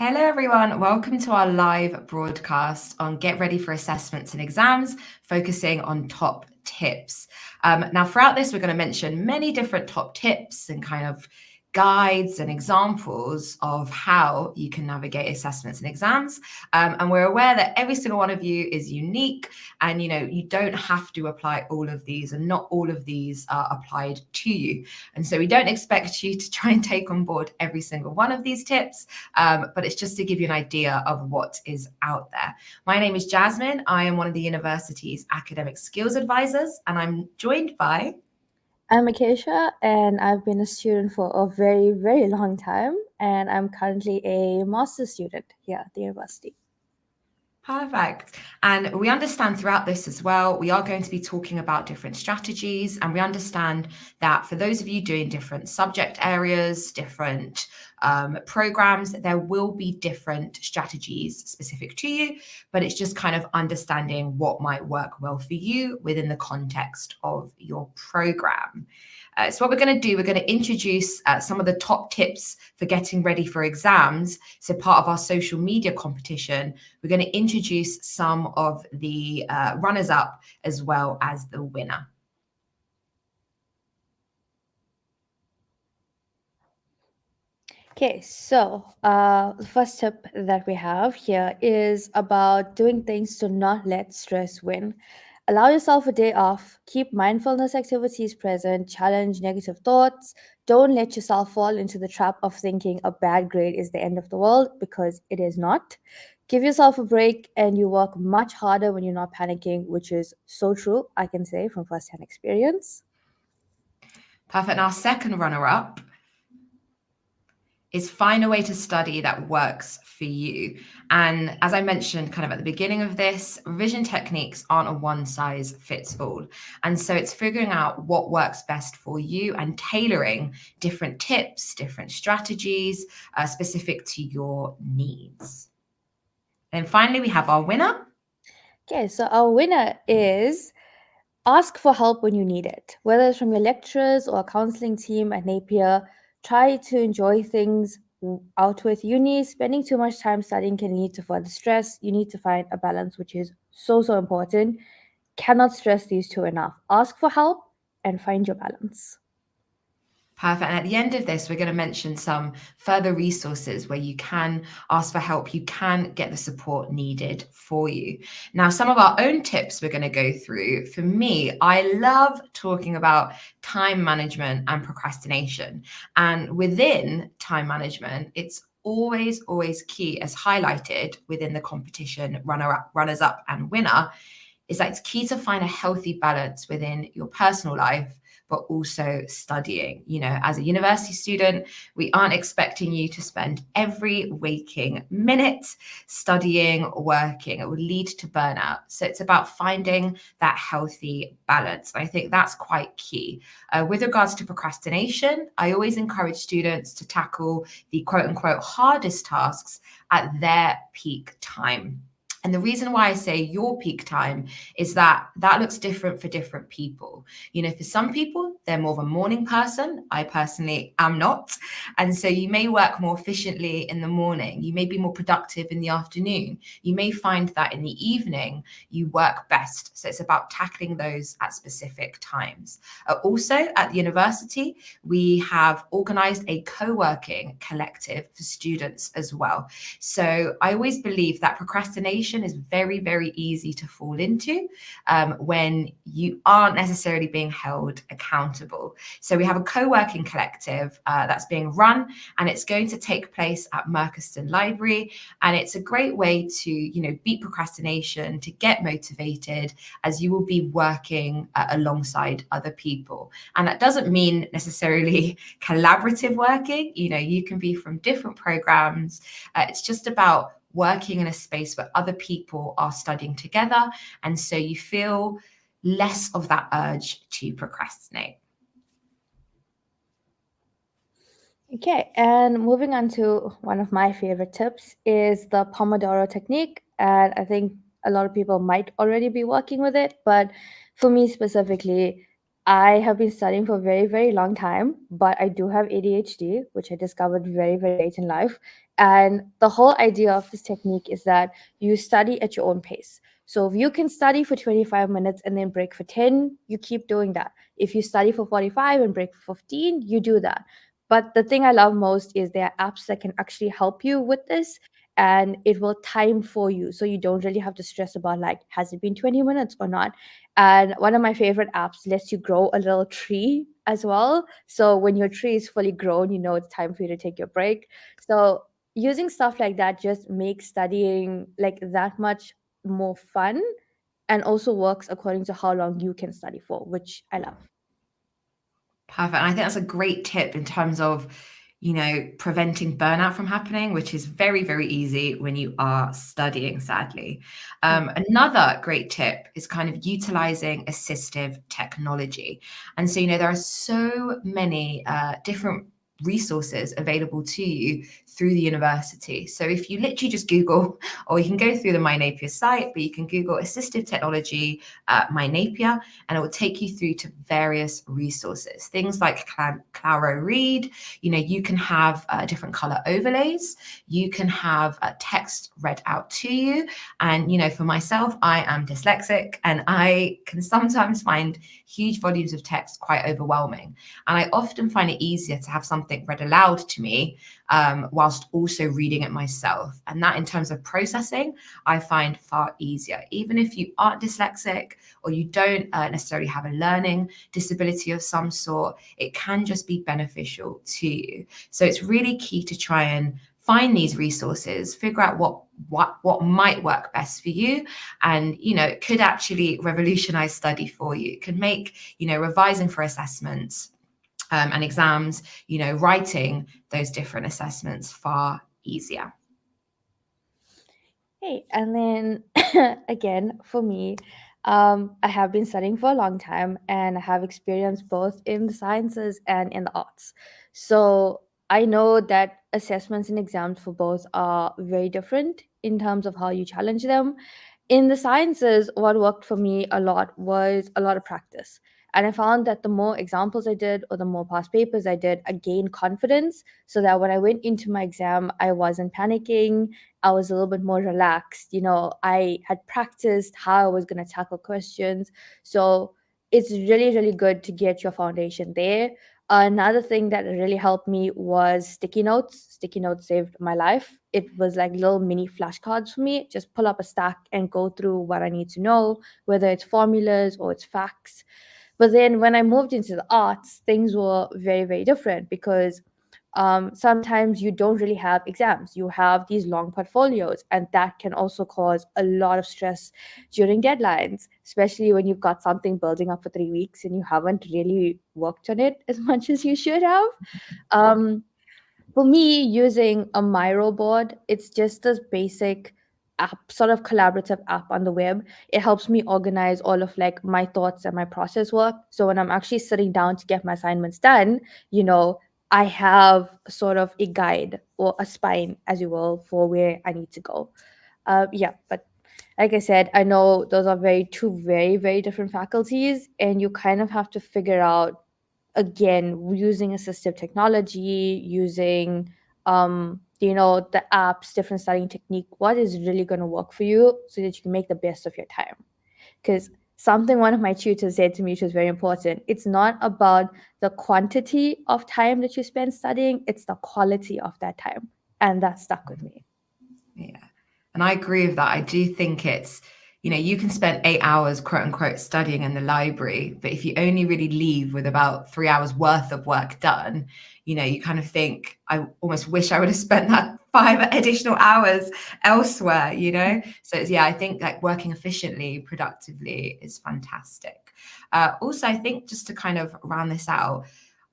Hello, everyone. Welcome to our live broadcast on Get Ready for Assessments and Exams, focusing on top tips. Now, throughout this, we're going to mention many different top tips and kind of guides and examples of how you can navigate assessments and exams. And we're aware that every single one of you is unique and, you don't have to apply all of these, and not all of these are applied to you. And so we don't expect you to try and take on board every single one of these tips, but it's just to give you an idea of what is out there. My name is Jasmine. I am one of the university's academic skills advisors, and I'm joined by... I'm Acacia, and I've been a student for a very, very long time, and I'm currently a master's student here at the university. Perfect. And we understand throughout this as well, we are going to be talking about different strategies, and we understand that for those of you doing different subject areas, different programs, there will be different strategies specific to you, but it's just kind of understanding what might work well for you within the context of your program. So what we're going to do, we're going to introduce some of the top tips for getting ready for exams. So part of our social media competition, we're going to introduce some of the runners-up as well as the winner. Okay, so the first tip that we have here is about doing things to not let stress win. Allow yourself a day off, keep mindfulness activities present, challenge negative thoughts. Don't let yourself fall into the trap of thinking a bad grade is the end of the world, because it is not. Give yourself a break and you work much harder when you're not panicking, which is so true, I can say from firsthand experience. Perfect. And our second runner-up is find a way to study that works for you. And as I mentioned kind of at the beginning of this, revision techniques aren't a one size fits all. And so it's figuring out what works best for you and tailoring different tips, different strategies specific to your needs. And finally, we have our winner. Okay, so our winner is ask for help when you need it, whether it's from your lecturers or a counseling team at Napier. Try to enjoy things out with uni. Spending too much time studying can lead to further stress. You need to find a balance, which is so, so important. Cannot stress these two enough. Ask for help and find your balance. Perfect. And at the end of this, we're going to mention some further resources where you can ask for help. You can get the support needed for you. Now, some of our own tips we're going to go through. For me, I love talking about time management and procrastination. And within time management, it's always key, as highlighted within the competition runners up and winner, is that it's key to find a healthy balance within your personal life, but also studying. As a university student, we aren't expecting you to spend every waking minute studying or working. It would lead to burnout. So it's about finding that healthy balance. I think that's quite key. With regards to procrastination, I always encourage students to tackle the quote unquote hardest tasks at their peak time. And the reason why I say your peak time is that looks different for different people. For some people, they're more of a morning person. I personally am not. And so you may work more efficiently in the morning. You may be more productive in the afternoon. You may find that in the evening, you work best. So it's about tackling those at specific times. Also, at the university, we have organized a co-working collective for students as well. So I always believe that procrastination is very, very easy to fall into when you aren't necessarily being held accountable. So we have a co-working collective that's being run, and it's going to take place at Mercaston Library. And it's a great way to, beat procrastination, to get motivated, as you will be working alongside other people. And that doesn't mean necessarily collaborative working. You can be from different programs. It's just about working in a space where other people are studying together, and so you feel less of that urge to procrastinate. Okay, and moving on to one of my favorite tips is the Pomodoro technique. And I think a lot of people might already be working with it, but for me specifically, I have been studying for a very, very long time, but I do have ADHD, which I discovered very, very late in life. And the whole idea of this technique is that you study at your own pace. So if you can study for 25 minutes and then break for 10, you keep doing that. If you study for 45 and break for 15, you do that. But the thing I love most is there are apps that can actually help you with this, and it will time for you. So you don't really have to stress about like, has it been 20 minutes or not? And one of my favorite apps lets you grow a little tree as well. So when your tree is fully grown, you know it's time for you to take your break. So using stuff like that just makes studying like that much more fun, and also works according to how long you can study for, which I love. Perfect. And I think that's a great tip in terms of, preventing burnout from happening, which is very, very easy when you are studying, sadly. Another great tip is kind of utilizing assistive technology. And so, there are so many different resources available to you through the university. So if you literally just Google, or you can go through the My Napier site, but you can Google assistive technology My Napier, and it will take you through to various resources. Things like Claro Read, you can have different color overlays, you can have text read out to you. And, for myself, I am dyslexic and I can sometimes find huge volumes of text quite overwhelming. And I often find it easier to have something read aloud to me whilst also reading it myself. And that, in terms of processing, I find far easier. Even if you aren't dyslexic or you don't necessarily have a learning disability of some sort, it can just be beneficial to you. So it's really key to try and find these resources, figure out what might work best for you, and it could actually revolutionize study for you. It can make revising for assessments and exams, writing those different assessments far easier. Hey, and then again, for me, I have been studying for a long time and I have experience both in the sciences and in the arts. So I know that assessments and exams for both are very different in terms of how you challenge them. In the sciences, what worked for me a lot was a lot of practice. And I found that the more examples I did or the more past papers I did, I gained confidence so that when I went into my exam, I wasn't panicking. I was a little bit more relaxed. I had practiced how I was going to tackle questions. So it's really, really good to get your foundation there. Another thing that really helped me was sticky notes. Sticky notes saved my life. It was like little mini flashcards for me. Just pull up a stack and go through what I need to know, whether it's formulas or it's facts. But then when I moved into the arts, things were very, very different because sometimes you don't really have exams. You have these long portfolios, and that can also cause a lot of stress during deadlines, especially when you've got something building up for 3 weeks and you haven't really worked on it as much as you should have. Um, for me, using a Miro board, it's just this basic app, sort of collaborative app on the web. It helps me organize all of like my thoughts and my process work. So when I'm actually sitting down to get my assignments done, you know, I have sort of a guide or a spine, as you will, for where I need to go. Yeah, but like I said, I know those are two very, very different faculties, and you kind of have to figure out, again, using assistive technology, using the apps, different studying technique, what is really going to work for you so that you can make the best of your time. Because something one of my tutors said to me, which was very important, it's not about the quantity of time that you spend studying, it's the quality of that time. And that stuck with me. Yeah. And I agree with that. I do think it's, you can spend 8 hours, quote unquote, studying in the library, but if you only really leave with about 3 hours worth of work done, you kind of think, I almost wish I would have spent that 5 additional hours elsewhere, So yeah, I think like working efficiently, productively is fantastic. Also, I think just to kind of round this out,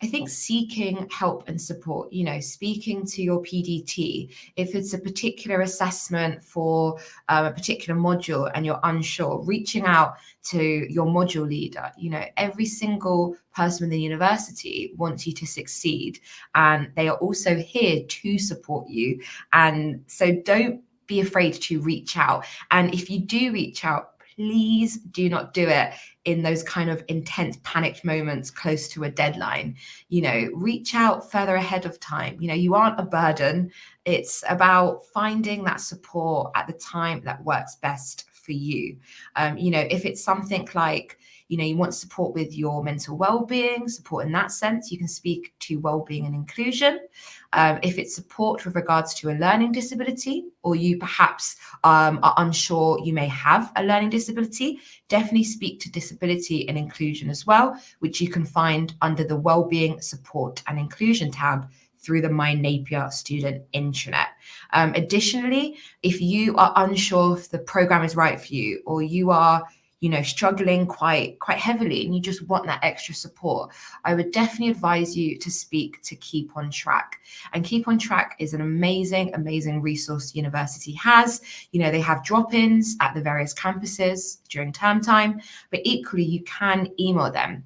I think seeking help and support, speaking to your PDT, if it's a particular assessment for a particular module and you're unsure, reaching out to your module leader. Every single person in the university wants you to succeed, and they are also here to support you. And so don't be afraid to reach out. And if you do reach out, please do not do it in those kind of intense panicked moments close to a deadline. Reach out further ahead of time. You aren't a burden. It's about finding that support at the time that works best for you. If it's something like, you want support with your mental well-being, support in that sense, you can speak to wellbeing and inclusion. If it's support with regards to a learning disability, or you perhaps are unsure you may have a learning disability, definitely speak to disability and inclusion as well, which you can find under the wellbeing, support and inclusion tab through the My Napier student intranet. Additionally, if you are unsure if the program is right for you, or you are struggling quite heavily and you just want that extra support, I would definitely advise you to speak to Keep on Track. And Keep on Track is an amazing resource the university has. They have drop-ins at the various campuses during term time, but equally you can email them.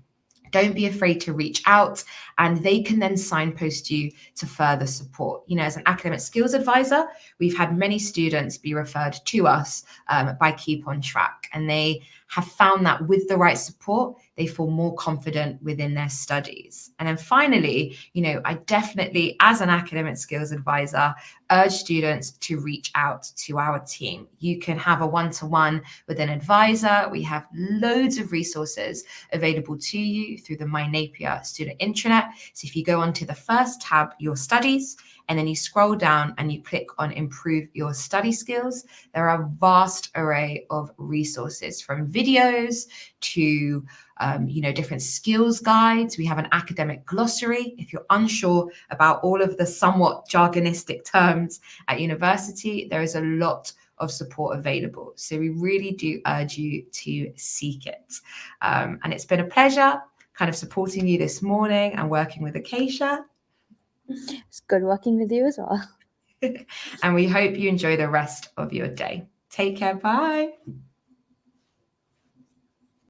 Don't be afraid to reach out, and they can then signpost you to further support. As an academic skills advisor, we've had many students be referred to us by Keep on Track, and they have found that with the right support, they feel more confident within their studies. And then finally, I definitely, as an academic skills advisor, urge students to reach out to our team. You can have a one-to-one with an advisor. We have loads of resources available to you through the My Napier student intranet. So if you go onto the first tab, Your Studies, and then you scroll down and you click on Improve Your Study Skills, there are a vast array of resources, from videos to different skills guides. We have an academic glossary. If you're unsure about all of the somewhat jargonistic terms at university, there is a lot of support available. So we really do urge you to seek it. And it's been a pleasure kind of supporting you this morning and working with Acacia. It's good working with you as well. And we hope you enjoy the rest of your day. Take care. Bye.